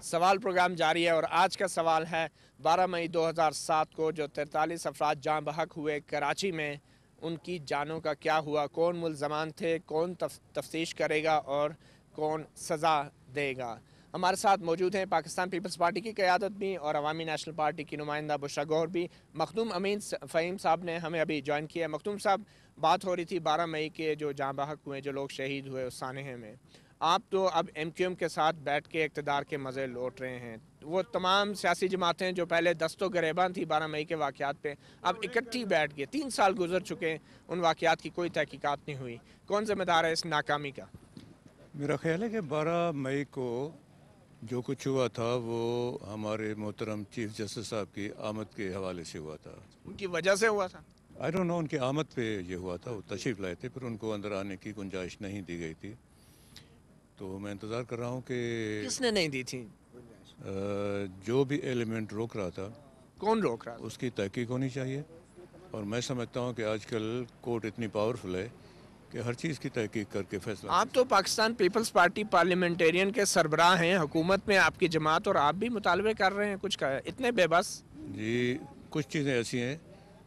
सवाल प्रोग्राम जारी है और आज का सवाल है 12 मई 2007 को जो 43 अफराद जाँ बहक हुए कराची में, उनकी जानों का क्या हुआ, कौन मुल्ज़मान थे, कौन तफ्तीश करेगा और कौन सज़ा देगा। हमारे साथ मौजूद हैं पाकिस्तान पीपल्स पार्टी की क़यादत भी और अवामी नेशनल पार्टी की नुमाइंदा बुशरा गौहर भी। मखदूम अमीन फ़हीम साहब ने हमें अभी ज्वाइन किया है। मखदूम साहब, बात हो रही थी 12 मई के जो जाँ बहक हुए, जो लोग शहीद हुए उस सानहे में। आप तो अब MQM के साथ बैठ के इक़्तिदार के मज़े लौट रहे हैं। वो तमाम सियासी जमातें जो पहले दस्तों गिरेबान थी 12 मई के वाक़यात पे, अब इकट्ठी बैठ गए। 3 साल गुजर चुके हैं, उन वाक़यात की कोई तहकीकात नहीं हुई। कौन ज़िम्मेदार है इस नाकामी का? मेरा ख़्याल है कि 12 मई को जो कुछ हुआ था वो हमारे मोहतरम चीफ जस्टिस साहब की आमद के हवाले से हुआ था। उनकी वजह से हुआ था? आई डोंट नो, उनकी आमद पे ये हुआ था। वो तशरीफ़ लाए थे, फिर उनको अंदर आने की गुंजाइश नहीं दी गई थी। तो मैं इंतज़ार कर रहा हूँ कि किसने नहीं दी थी? जो भी एलिमेंट रोक रहा था, कौन रोक रहा था? उसकी तहकीक होनी चाहिए। और मैं समझता हूँ कि आजकल कोर्ट इतनी पावरफुल है कि हर चीज़ की तहकीक करके फैसला। आप तो पाकिस्तान पीपल्स पार्टी पार्लियामेंटेरियन के सरबराह हैं, हुकूमत में आपकी जमात, और आप भी मुतालबे कर रहे हैं कुछ का, इतने बेबस। जी, कुछ चीज़ें ऐसी हैं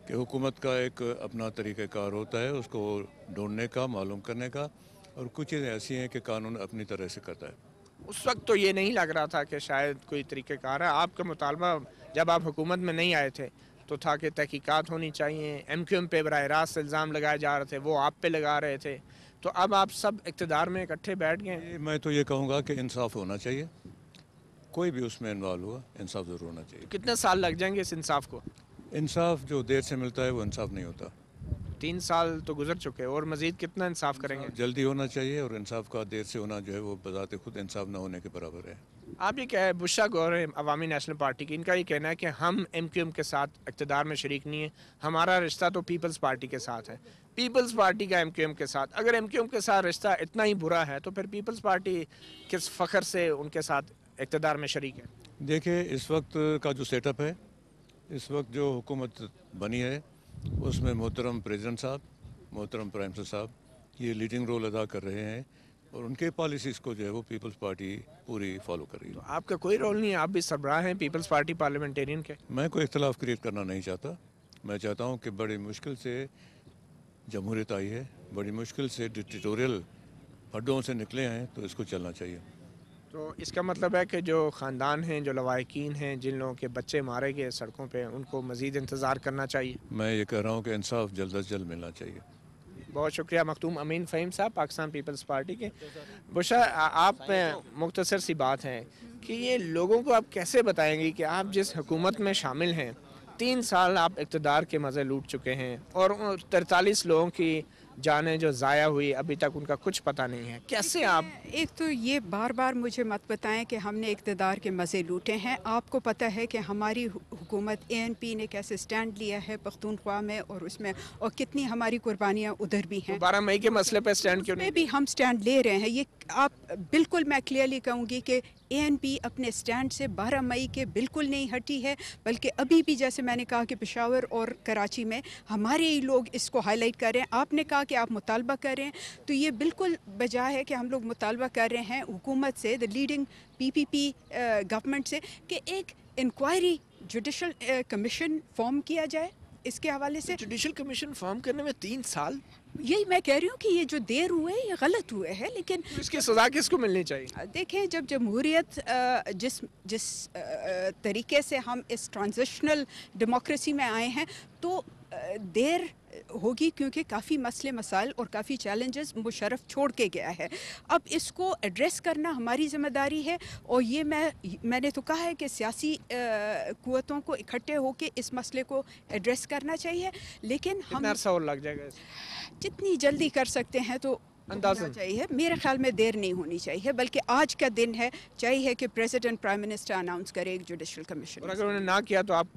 कि हुकूमत का एक अपना तरीक़ाकार होता है उसको ढूंढने का, मालूम करने का, और कुछ चीज़ें ऐसी हैं कि कानून अपनी तरह से करता है। उस वक्त तो ये नहीं लग रहा था कि शायद कोई तरीक़ेकार है। आपका मुतालबा जब आप हुकूमत में नहीं आए थे तो था कि तहकीकात होनी चाहिए। MQM पे बराह रास्त इल्ज़ाम लगाए जा रहे थे, वो आप पे लगा रहे थे। तो अब आप सब इक़्तिदार में इकट्ठे बैठ गए। मैं तो ये कहूँगा कि इंसाफ होना चाहिए। कोई भी उसमें इन्वॉल्व हुआ, इंसाफ ज़रूर होना चाहिए। कितने साल लग जाएंगे इस इंसाफ को? इंसाफ जो देर से मिलता है वो इंसाफ नहीं होता। 3 साल तो गुजर चुके, और मज़ीद कितना इंसाफ करेंगे? जल्दी होना चाहिए, और इंसाफ का देर से होना जो है वो बज़ाते खुद इंसाफ ना होने के बराबर है। आप ये क्या है, बुशरा गौहर अवामी नेशनल पार्टी की, इनका ये कहना है कि हम MQM के साथ इक़्तिदार में शरीक नहीं है, हमारा रिश्ता तो पीपल्स पार्टी के साथ है। पीपल्स पार्टी का MQM के साथ, अगर MQM के साथ रिश्ता इतना ही बुरा है तो फिर पीपल्स पार्टी किस फ़ख्र से उनके साथ इक़्तिदार में शरीक है? देखिए, इस वक्त का जो सेटअप है, इस वक्त जो हुकूमत बनी है, उसमें मोहतरम प्रेसिडेंट साहब, मोहतरम प्राइम मिनिस्टर साहब ये लीडिंग रोल अदा कर रहे हैं, और उनके पॉलिसीज़ को जो है वो पीपल्स पार्टी पूरी फॉलो कर रही है। तो आपका कोई रोल नहीं है, आप भी सरबराह हैं पीपल्स पार्टी पार्लियामेंटेरियन के। मैं कोई इख्तलाफ क्रिएट करना नहीं चाहता। मैं चाहता हूँ कि बड़ी मुश्किल से जमहूरियत आई है, बड़ी मुश्किल से डिक्टेटोरियल हड्डों से निकले हैं, तो इसको चलना चाहिए। तो इसका मतलब है कि जो ख़ानदान हैं, जो लवाहिकीन हैं, जिन लोगों के बच्चे मारे गए सड़कों पे, उनको मज़ीद इंतज़ार करना चाहिए। मैं ये कह रहा हूँ कि इंसाफ जल्द अज जल्द मिलना चाहिए। बहुत शुक्रिया मखदूम अमीन फ़हीम साहब, पाकिस्तान पीपल्स पार्टी के। बुशरा, आप मुख्तसर सी बात है कि ये लोगों को आप कैसे बताएंगे कि आप जिस हुकूमत में शामिल हैं, 3 साल आप इक़्तिदार के मज़े लूट चुके हैं, और 43 लोगों की जानें जो ज़ाया हुई, अभी तक उनका कुछ पता नहीं है। कैसे आप? एक तो ये बार बार मुझे मत बताएं कि हमने इक़्तिदार के मज़े लूटे हैं। आपको पता है कि हमारी हुकूमत ANP ने कैसे स्टैंड लिया है पख्तूनख्वा में, और उसमें और कितनी हमारी कुर्बानियाँ उधर भी हैं। 12 मई के मसले पर स्टैंड क्यों नहीं? भी हम स्टैंड ले रहे हैं। ये आप बिल्कुल, मैं क्लियरली कहूँगी कि ANP अपने स्टैंड से 12 मई के बिल्कुल नहीं हटी है, बल्कि अभी भी जैसे मैंने कहा कि पेशावर और कराची में हमारे ही लोग इसको हाईलाइट कर रहे हैं। आपने कहा कि आप मुतालबा कर रहे हैं, तो ये बिल्कुल बजाय है कि हम लोग मुतालबा कर रहे हैं हुकूमत से, द लीडिंग PPP गवर्नमेंट से, कि एक इंक्वायरी जुडिशल कमीशन फॉर्म किया जाए इसके हवाले से। जुडिशल कमीशन फॉर्म करने में 3 साल? यही मैं कह रही हूँ कि ये जो देर हुए ये गलत हुए हैं, लेकिन इसकी सज़ा किसको मिलनी चाहिए? देखें, जब जमहूरियत जिस जिस तरीके से हम इस ट्रांजिशनल डेमोक्रेसी में आए हैं, तो देर होगी, क्योंकि काफ़ी मसले मसाइल और काफ़ी चैलेंजेस मुशर्रफ छोड़ के गया है। अब इसको एड्रेस करना हमारी ज़िम्मेदारी है, और ये मैंने तो कहा है कि सियासी क़ुव्वतों को इकट्ठे होकर इस मसले को एड्रेस करना चाहिए। लेकिन हम अरसा और लग जाएगा? जितनी जल्दी कर सकते हैं तो अंदाज़ा चाहिए। मेरे ख्याल में देर नहीं होनी चाहिए, बल्कि आज का दिन है, चाहिए कि प्रेसिडेंट प्राइम मिनिस्टर अनाउंस करे एक जुडिशल कमीशन। और अगर उन्होंने ना किया तो आप?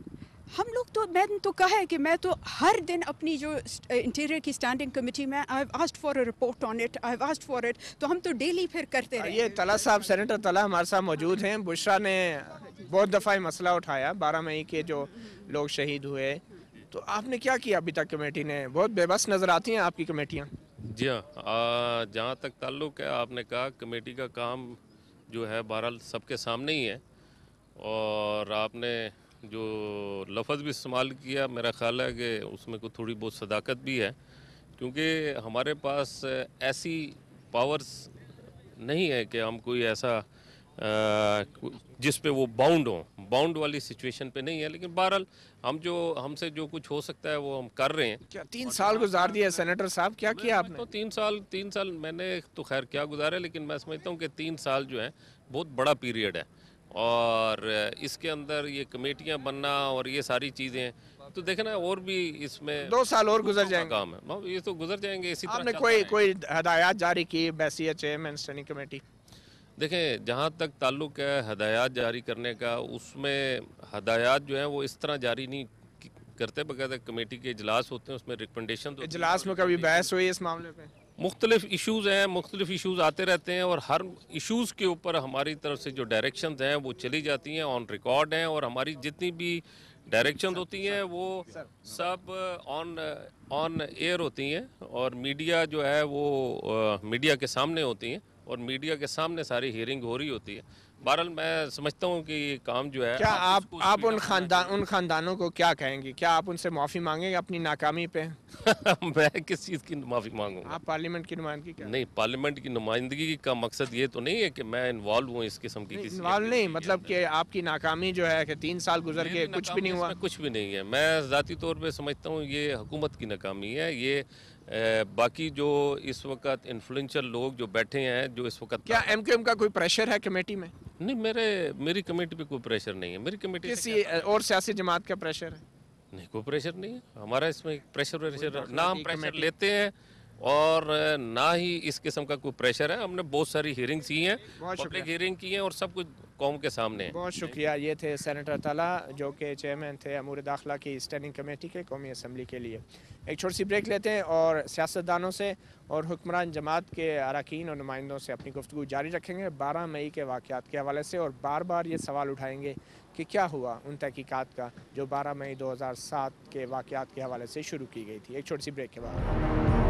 हम लोग तो, मैंने तो कहा है कि मैं तो हर दिन अपनी जो इंटीरियर की स्टैंडिंग कमेटी में, I have asked for a report on it, I have asked for it, तो हम तो डेली फिर करते रहे। ये तला साहब, सेनेटर तला हमारे साथ मौजूद हैं। बुशरा ने बहुत दफ़ा मसला उठाया 12 मई के जो लोग शहीद हुए, तो आपने क्या किया अभी तक? कमेटी ने बहुत बेबस नज़र आती हैं आपकी कमेटियाँ। जी हाँ, जहाँ तक ताल्लुक़ है, आपने कहा कमेटी का काम जो है बहरहाल सबके सामने ही है। اور آپ نے جو لفظ بھی استعمال کیا میرا خیال ہے کہ اس میں کوئی تھوڑی بہت صداقت بھی ہے، کیونکہ ہمارے پاس ایسی پاورز نہیں ہے کہ ہم کوئی ایسا جس پہ وہ باؤنڈ والی سچویشن پہ نہیں ہے، لیکن بہرحال ہم سے جو کچھ ہو سکتا ہے وہ ہم کر رہے ہیں۔ کیا 3 سال گزار دیا سینیٹر صاحب، کیا کیا آپ نے؟ تو 3 سال میں نے تو خیر کیا گزارے، لیکن میں سمجھتا ہوں کہ 3 سال جو ہیں بہت بڑا پیریڈ ہے، اور اس کے اندر یہ کمیٹیاں بننا اور یہ ساری چیزیں تو دیکھیں نا، اور بھی اس میں 2 سال اور گزر جائیں گے، کام ہے، یہ تو گزر جائیں گے اسی طرح آپ نے چلتا رہے گا۔ کوئی ہدایات جاری کی بیسیت چیئرمین اسٹینڈنگ کمیٹی؟ دیکھیں، جہاں تک تعلق ہے ہدایات جاری کرنے کا، اس میں ہدایات جو ہیں وہ اس طرح جاری نہیں کرتے، بغیر کمیٹی کے اجلاس ہوتے ہیں، اس میں ریکمنڈیشن اجلاس میں کبھی بحث ہوئی اس معاملے پہ؟ مختلف ایشوز ہیں، مختلف ایشوز آتے رہتے ہیں، اور ہر ایشوز کے اوپر ہماری طرف سے جو ڈائریکشنز ہیں وہ چلی جاتی ہیں، آن ریکارڈ ہیں، اور ہماری جتنی بھی ڈائریکشنز ہوتی ہیں وہ سب آن ایئر ہوتی ہیں، اور میڈیا جو ہے وہ میڈیا کے سامنے ہوتی ہیں، اور میڈیا کے سامنے ساری ہیئرنگ ہو رہی ہوتی ہے۔ بہرحال میں سمجھتا ہوں کہ یہ کام جو ہے کیا اس کو آپ speed up ہونا ان خاندانوں کو کیا کہیں گے؟ کیا آپ ان سے معافی مانگیں گے اپنی ناکامی پہ؟ چاہیے۔ میں کس چیز کی معافی مانگوں گا؟ آپ پارلیمنٹ کی نمائندگی کریں؟ نہیں، پارلیمنٹ کی نمائندگی کا مقصد یہ تو نہیں ہے کہ میں انوالو ہوں اس قسم کی کسی انوالو نہیں، مطلب کہ آپ کی ناکامی جو ہے کہ 3 سال گزر کے کچھ بھی نہیں ہوا؟ کچھ بھی نہیں ہے۔ میں ذاتی طور پہ سمجھتا ہوں یہ حکومت کی ناکامی ہے، یہ باقی جو اس وقت انفلوئنشل لوگ جو بیٹھے ہیں، جو اس وقت کیا ایم کیو ایم کا کوئی پریشر ہے کمیٹی میں؟ نہیں، میری کمیٹی پہ کوئی پریشر نہیں ہے، میری کمیٹی کسی اور سیاسی جماعت کا پریشر ہے؟ نہیں، کوئی پریشر نہیں ہے ہمارا اس میں، پریشر نہ ہم پریشر لیتے ہیں اور نہ ہی اس قسم کا کوئی پریشر ہے۔ ہم نے بہت ساری ہیئرنگز کی ہیں، پبلک ہیئرنگ کی ہیں، اور سب کچھ قوم کے سامنے ہے۔ بہت شکریہ۔ یہ تھے سینیٹر طلحہ جو کہ چیئرمین تھے امور داخلہ کی اسٹینڈنگ کمیٹی کے قومی اسمبلی کے لیے۔ ایک چھوٹی سی بریک لیتے ہیں اور سیاستدانوں سے اور حکمران جماعت کے اراکین اور نمائندوں سے اپنی گفتگو جاری رکھیں گے 12 مئی کے واقعات کے حوالے سے، اور بار بار یہ سوال اٹھائیں گے کہ کیا ہوا ان تحقیقات کا جو 12 مئی 2007 کے واقعات کے حوالے سے شروع کی گئی تھی۔ ایک چھوٹی سی بریک کے بعد